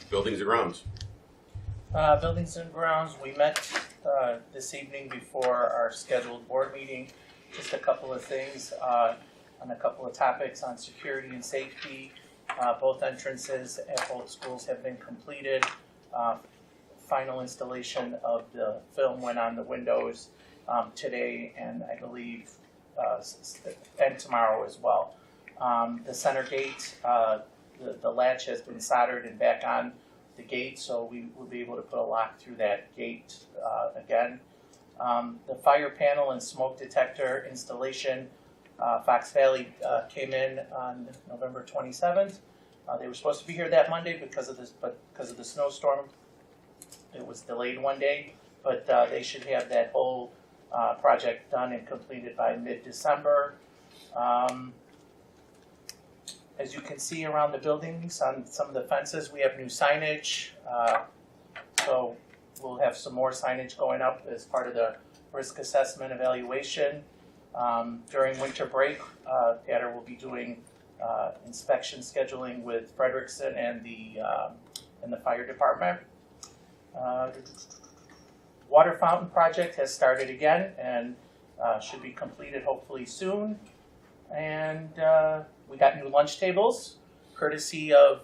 Buildings and grounds. Buildings and grounds, we met this evening before our scheduled board meeting. Just a couple of things on a couple of topics on security and safety. Both entrances at both schools have been completed. Final installation of the film went on the windows today, and I believe and tomorrow as well. The center gate, the latch has been soldered and back on the gate, so we will be able to put a lock through that gate again. The fire panel and smoke detector installation, Fox Valley came in on November 27th. They were supposed to be here that Monday because of this, but because of the snowstorm, it was delayed one day. But they should have that whole project done and completed by mid-December. As you can see around the buildings, on some of the fences, we have new signage. So we'll have some more signage going up as part of the risk assessment evaluation. During winter break, Tatter will be doing inspection scheduling with Frederickson and the fire department. Water fountain project has started again and should be completed hopefully soon. And we got new lunch tables, courtesy of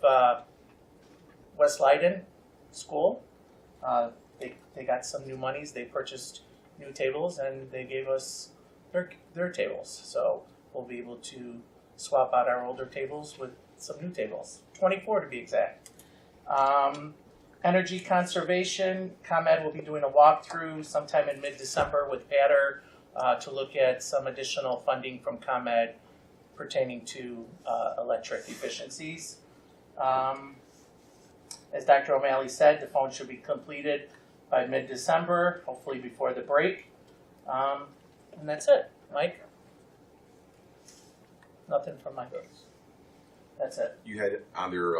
West Leiden School. They got some new monies. They purchased new tables and they gave us their tables. So we'll be able to swap out our older tables with some new tables, 24 to be exact. Energy conservation, ComEd will be doing a walkthrough sometime in mid-December with Patter to look at some additional funding from ComEd pertaining to electric efficiencies. As Dr. O'Malley said, the phone should be completed by mid-December, hopefully before the break. And that's it. Mike? Nothing from my books. That's it. You had on there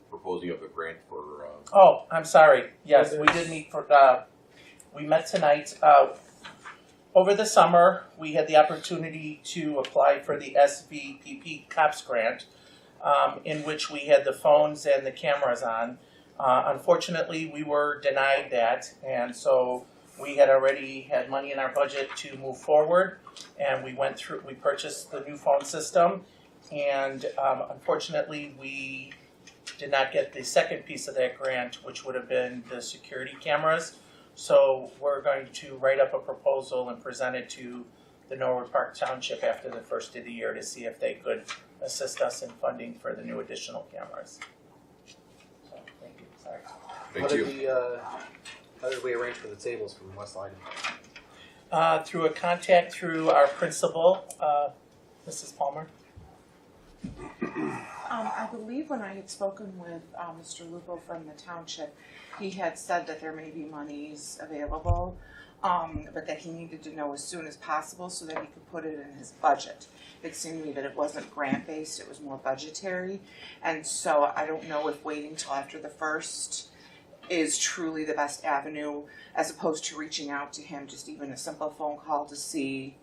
proposing of a grant for. Oh, I'm sorry. Yes, we did meet for. We met tonight. Over the summer, we had the opportunity to apply for the SVPP COPS grant, in which we had the phones and the cameras on. Unfortunately, we were denied that, and so we had already had money in our budget to move forward, and we purchased the new phone system, and unfortunately, we did not get the second piece of that grant, which would have been the security cameras. So we're going to write up a proposal and present it to the Norwood Park Township after the first of the year to see if they could assist us in funding for the new additional cameras. So, thank you. Sorry. Thank you. How did we arrange for the tables from West Leiden? Through a contact through our principal, Mrs. Palmer. I believe when I had spoken with Mr. Lupo from the township, he had said that there may be monies available, but that he needed to know as soon as possible so that he could put it in his budget. It seemed to me that it wasn't grant-based, it was more budgetary, and so I don't know if waiting till after the first is truly the best avenue, as opposed to reaching out to him, just even a simple phone call to see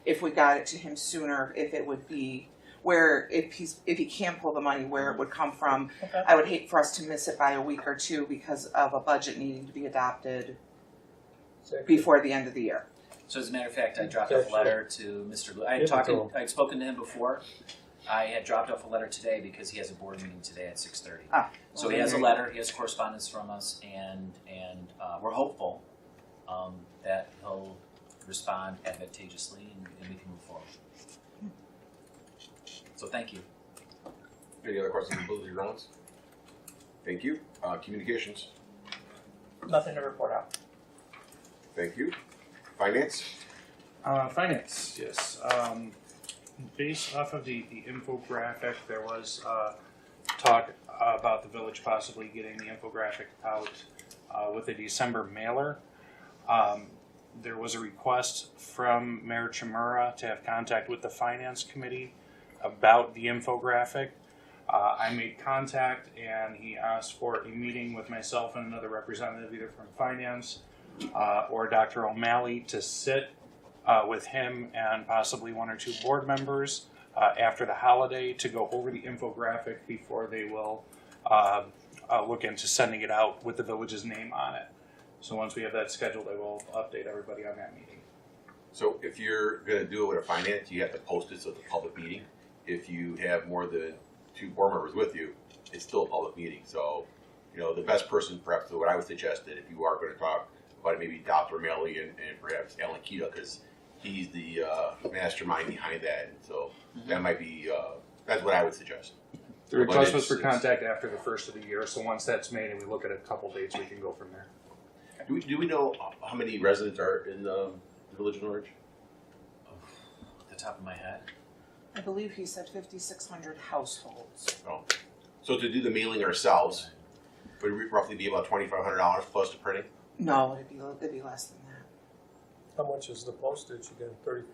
if we got it to him sooner, if it would be where, if he can't pull the money, where it would come from. Okay. I would hate for us to miss it by a week or two because of a budget needing to be adopted before the end of the year. So as a matter of fact, I dropped off a letter to Mr. Lu. I had spoken to him before. I had dropped off a letter today because he has a board meeting today at 6:30. So he has a letter, he has correspondence from us, and we're hopeful that he'll respond advantageously and we can move forward. So thank you. Any other questions on buildings and grounds? Thank you. Communications. Nothing to report out. Thank you. Finance. Finance, yes. Based off of the infographic, there was talk about the village possibly getting the infographic out with a December mailer. There was a request from Mayor Chimura to have contact with the Finance Committee about the infographic. I made contact and he asked for a meeting with myself and another representative, either from Finance or Dr. O'Malley, to sit with him and possibly one or two board members after the holiday to go over the infographic before they will look into sending it out with the village's name on it. So once we have that scheduled, I will update everybody on that meeting. So if you're gonna do it with a finance, you have to post it so it's a public meeting. If you have more than 2 board members with you, it's still a public meeting. So, you know, the best person, perhaps, what I would suggest that if you are gonna talk about it, maybe Dr. Melly and perhaps Alan Kita, because he's the mastermind behind that. And so that might be, that's what I would suggest. The request But was for it's- contact after the first of the year, so once that's made and we look at a couple dates, we can go from there. Do we know how many residents are in the village of Norwich? Off the top of my head. I believe he said 5,600 households. Oh. So to do the mailing ourselves, would it roughly be about $2,500 plus the printing? No, it'd be less than that. How much is the postage again? 30?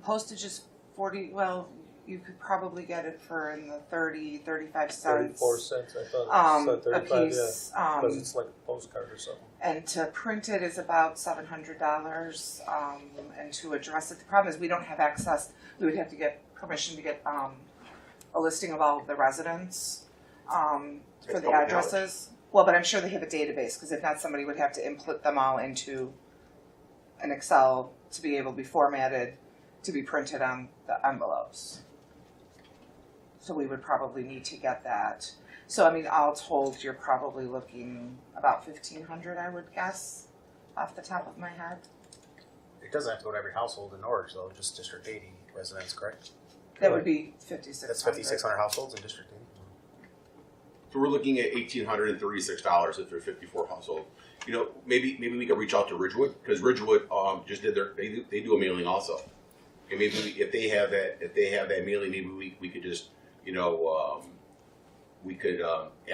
Postage is 40, well, you could probably get it for in the 35 cents. 34 cents. I thought it said A 35, piece. yeah. Because it's like a postcard or something. And to print it is about $700, and to address it, the problem is we don't have access, we would have to get permission to get, a listing of all of the residents, for It's the public addresses. Well, but I'm sure they have a database, because if not, somebody would have to input them all into an Excel to be able to be formatted, to be printed on the envelopes. So we would probably need to get that. So, I mean, all told, you're probably looking about 1,500, I would guess, off the top of my head. It doesn't have to go to every household in Norwich, though, just District 80 residents, correct? That would be 5,600. That's 5,600 households in District 80. So we're looking at $1,836 if there's 54 households. You know, maybe we could reach out to Ridgewood, because Ridgewood just did they do a mailing also. And maybe if they have that mailing, maybe we could just, you know, we could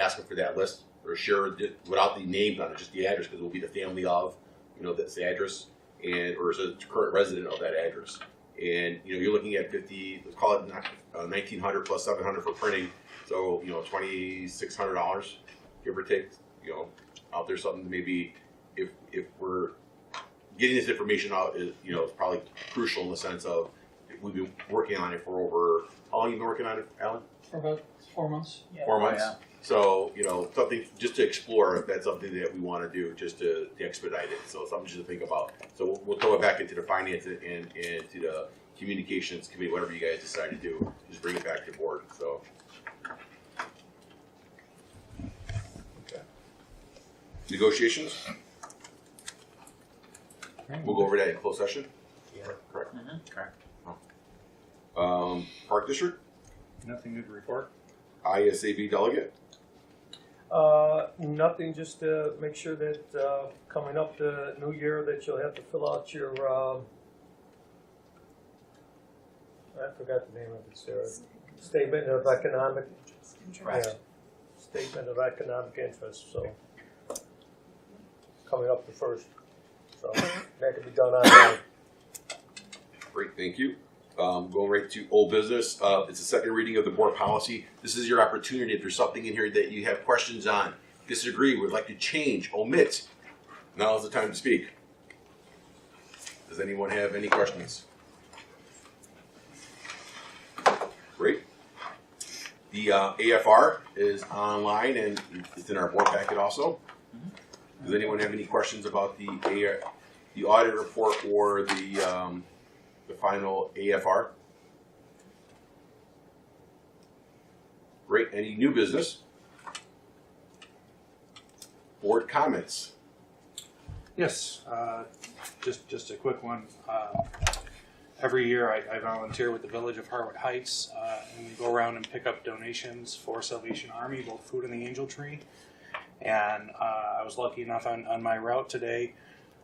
ask them for that list or share it without the names on it, just the address, because it will be the family of, you know, that's the address, and or is a current resident of that address. And you know, you're looking at 50. Let's call it 1,900 plus 700 for printing. So you know, $2,600, give or take. You know, out there something maybe if we're getting this information out is, you know, it's probably crucial in the sense of we've been working on it for over, how long have you been working on it, Alan? For about 4 months. Yeah. 4 months. yeah. So, you know, something just to explore if that's something that we want to do, just to expedite it. So something just to think about. So we'll throw it back into the finance and to the communications committee, whatever you guys decide to do, just bring it back to board. So. Okay. Negotiations. We'll go over that in closed session. Yeah. Correct. Correct. Park District, Nothing new to report. ISAB delegate. Nothing, just to make sure that coming up the new year that you'll have to fill out your, I forgot the name of it, Sarah. Statement of economic, Right. yeah, statement of economic interest, so. Coming up the first, so that can be done online. Great, thank you. Going right to old business. It's the second reading of the board policy. This is your opportunity. If there's something in here that you have questions on, disagree, would like to change, omit, now is the time to speak. Does anyone have any questions? Great. The AFR is online and it's in our board packet also. Does anyone have any questions about the audit report or the final AFR? Great. Any new business? Board comments. Yes, just a quick one. Every year I volunteer with the Village of Harwood Heights, and we go around and pick up donations for Salvation Army, both food and the Angel Tree. And I was lucky enough on my route today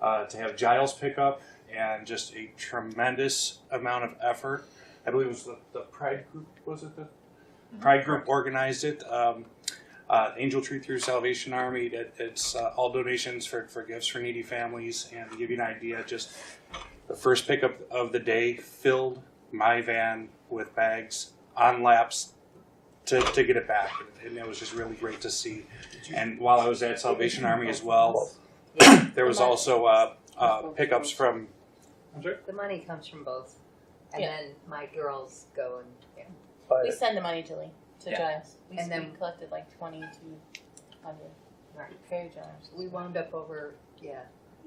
to have Giles pick up, and just a tremendous amount of effort. I believe it was the Pride Group, was it the Pride Group organized it. Angel Tree through Salvation Army, it's all donations for gifts for needy families. And to give you an idea, just the first pickup of the day filled my van with bags on laps to get it back. And it was just really great to see. And while I was at Salvation Army as well, there was also pickups from... I'm sorry? The money comes from both, and Yeah. then my girls go and We send the money to Yeah. Giles. We And then- collected like 22 Right, very generous. We wound up over,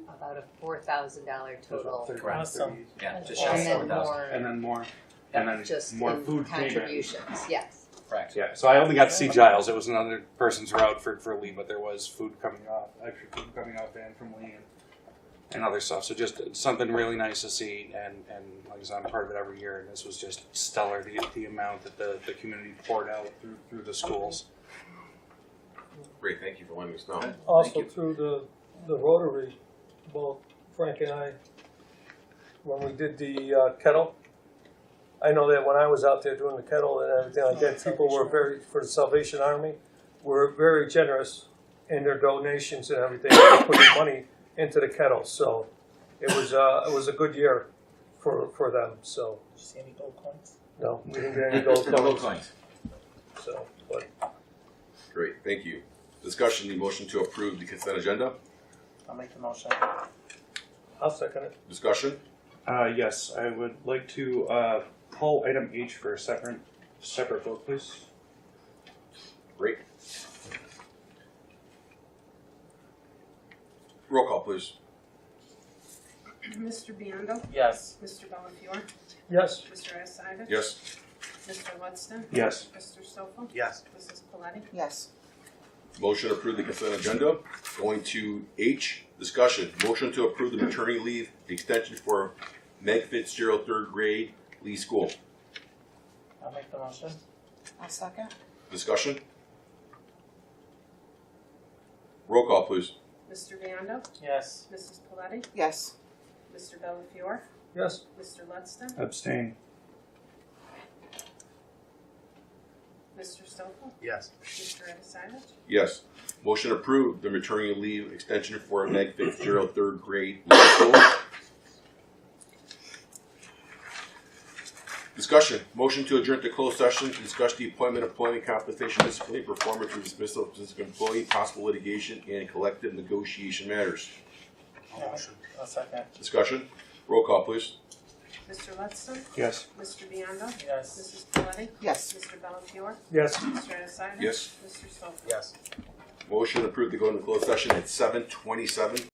about a $4,000 total. Awesome. Yeah, just shy of And then 4,000. more, And then more, and then just more in food payment. contributions, yes. Correct. Yeah, so I only got to see Giles. It was another person's route for Lee, but there was food coming off, extra food coming off van from Lee and other stuff. So just something really nice to see, and like I said, I'm part of it every year, and this was just stellar, the amount that the community poured out through the schools. Great, thank you for letting us know. Also through the Rotary, both Frank and I, when we did the kettle, I know that when I was out there doing the kettle and everything like that, people were very, for the Salvation Army, were very generous in their donations and everything, putting money into the kettle. So it was a good year for them. So Did you see any gold coins? no, we didn't get any gold No gold coins. coins. So, but Great, thank you. Discussion, the motion to approve the consent agenda. I'll make the motion. I'll second it. Discussion, Yes, I would like to pull item H for a separate vote, please. great. Roll call, please. Mr. Biondo, Yes. Mr. Bellafiore, Yes. Mr. Adisida, Yes. Mr. Ludston, Yes. Mr. Stoffel, Yes. Mrs. Paletti, Yes. Motion to approve the consent agenda. Going to H, discussion. Motion to approve the maternity leave extension for Meg Fitzgerald, third grade, Lee School. I'll make the motion. I'll second. Discussion. Roll call, please. Mr. Biondo, Yes. Mrs. Paletti, Yes. Mr. Bellafiore, Yes. Mr. Ludston, Abstain. Mr. Stoffel, Yes. Mr. Adisida, Yes. Motion approved the maternity leave extension for Meg Fitzgerald, third grade, Lee School. Discussion. Motion to adjourn to closed session to discuss the appointment, employment, compensation, discipline, performance, or dismissal of specific employee, possible litigation, and collective negotiation matters. I'll second. Discussion. Roll call, please. Mr. Ludston, Yes. Mr. Biondo, Yes. Mrs. Paletti, Yes. Mr. Bellafiore, Yes. Mr. Adisida, Yes. Mr. Stoffel. Yes. Motion approved to go into closed session at 7:27.